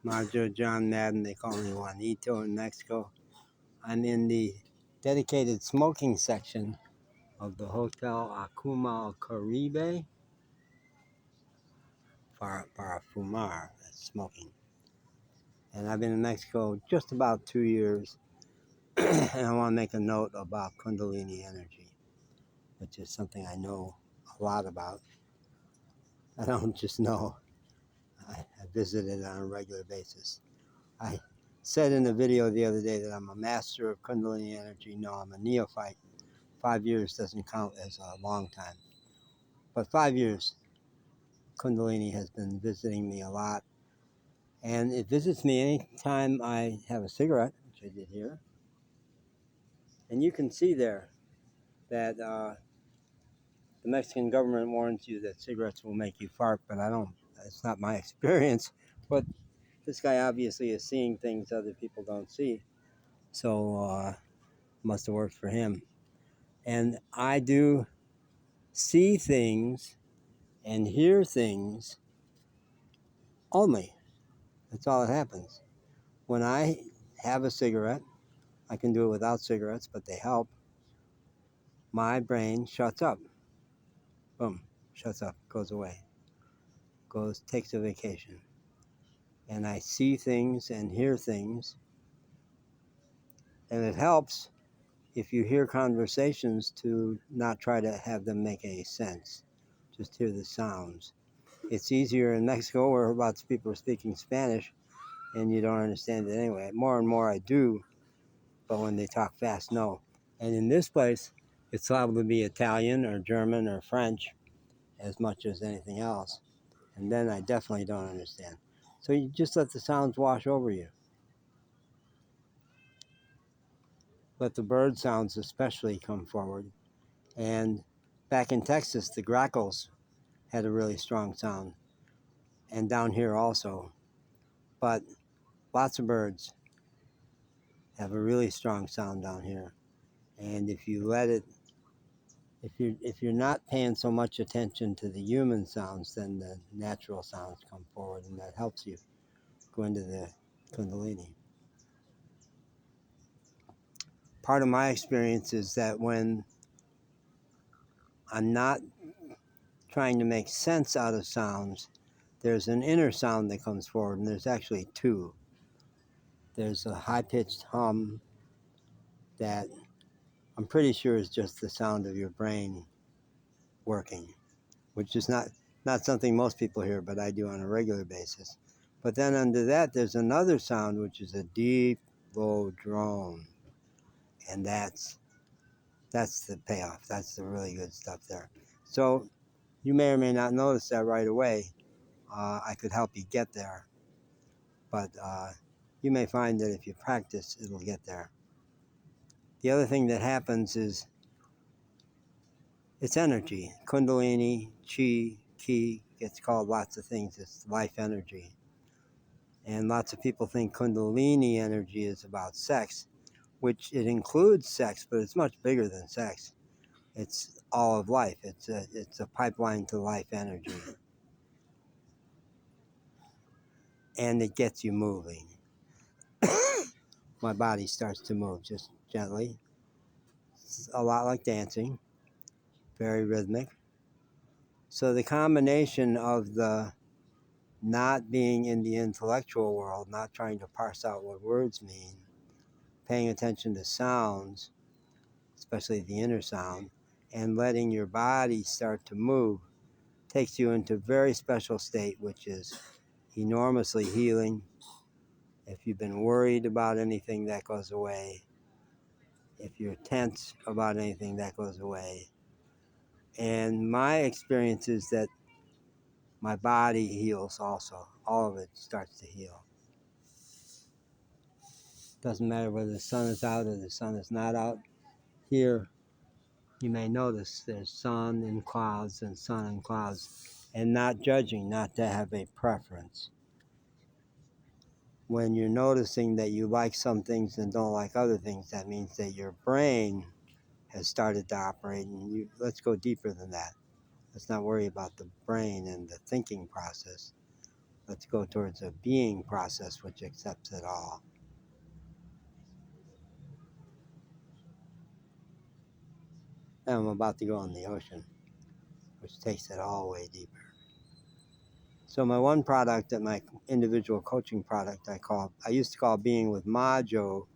Majo John Madden, they call me Juanito in Mexico. I'm in the dedicated smoking section of the Hotel Akuma Caribe para fumar, that's smoking. And I've been in Mexico just about 2 years, and I want to make a note about Kundalini energy, which is something I know a lot about. I don't just know, I visit it on a regular basis. I said in the video the other day that I'm a master of Kundalini energy. No, I'm a neophyte. 5 years doesn't count as a long time. But 5 years, Kundalini has been visiting me a lot. And it visits me anytime I have a cigarette, which I did here. And you can see there that the Mexican government warns you that cigarettes will make you fart, but it's not my experience. But this guy obviously is seeing things other people don't see. So must have worked for him. And I do see things and hear things only. That's all that happens. When I have a cigarette, I can do it without cigarettes, but they help. My brain shuts up. Boom, shuts up, goes away, takes a vacation. And I see things and hear things. And it helps if you hear conversations to not try to have them make any sense. Just hear the sounds. It's easier in Mexico where lots of people are speaking Spanish and you don't understand it anyway. More and more I do, but when they talk fast, no. And in this place, it's liable to be Italian or German or French as much as anything else. And then I definitely don't understand. So you just let the sounds wash over you. Let the bird sounds especially come forward. And back in Texas, the grackles had a really strong sound. And down here also. But lots of birds have a really strong sound down here. And if you let it, if you're not paying so much attention to the human sounds, then the natural sounds come forward, and that helps you go into the Kundalini. Part of my experience is that when I'm not trying to make sense out of sounds, there's an inner sound that comes forward, and there's actually two. There's a high-pitched hum that I'm pretty sure is just the sound of your brain working, which is not something most people hear, but I do on a regular basis. But then under that, there's another sound, which is a deep, low drone. And that's the payoff. That's the really good stuff there. So you may or may not notice that right away. I could help you get there. But you may find that if you practice, it'll get there. The other thing that happens is it's energy. Kundalini, chi, ki, gets called lots of things. It's life energy. And lots of people think Kundalini energy is about sex, which it includes sex, but it's much bigger than sex. It's all of life. It's a pipeline to life energy. And it gets you moving. My body starts to move just gently. It's a lot like dancing, very rhythmic. So the combination of the not being in the intellectual world, not trying to parse out what words mean, paying attention to sounds, especially the inner sound, and letting your body start to move takes you into a very special state, which is enormously healing. If you've been worried about anything, that goes away. If you're tense about anything, that goes away. And my experience is that my body heals also. All of it starts to heal. Doesn't matter whether the sun is out or the sun is not out. Here, you may notice there's sun and clouds and sun and clouds, and not judging, not to have a preference. When you're noticing that you like some things and don't like other things, that means that your brain has started to operate, and let's go deeper than that. Let's not worry about the brain and the thinking process. Let's go towards a being process which accepts it all. And I'm about to go in the ocean, which takes it all way deeper. So my one product, that my individual coaching product, I used to call Being with Majo.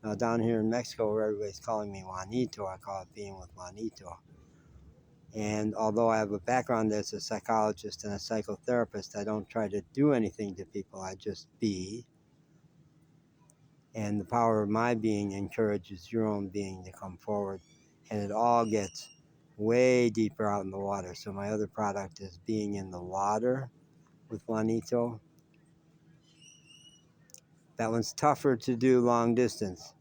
Now down here in Mexico, where everybody's calling me Juanito, I call it Being with Juanito. And although I have a background as a psychologist and a psychotherapist, I don't try to do anything to people. I just be. And the power of my being encourages your own being to come forward. And it all gets way deeper out in the water. So my other product is Being in the Water with Juanito. That one's tougher to do long distance.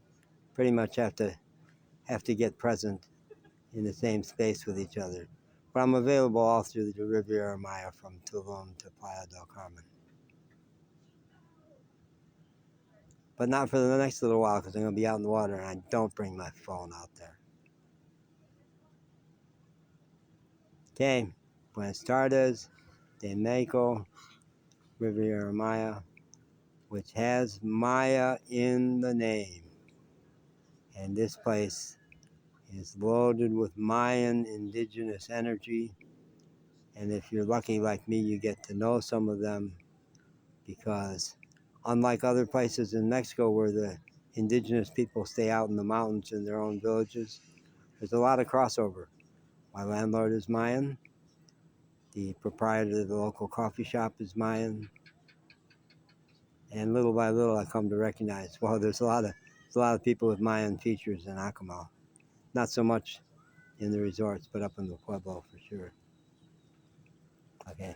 Pretty much have to get present in the same space with each other. But I'm available all through the Riviera Maya from Tulum to Playa del Carmen. But not for the next little while, because I'm going to be out in the water and I don't bring my phone out there. Okay, Buenas tardes, de Mexico, Riviera Maya, which has Maya in the name. And this place is loaded with Mayan indigenous energy. And if you're lucky like me, you get to know some of them, because unlike other places in Mexico where the indigenous people stay out in the mountains in their own villages, there's a lot of crossover. My landlord is Mayan. The proprietor of the local coffee shop is Mayan. And little by little, I come to recognize, well, there's a lot of people with Mayan features in Acapulco. Not so much in the resorts, but up in the Pueblo for sure. Okay.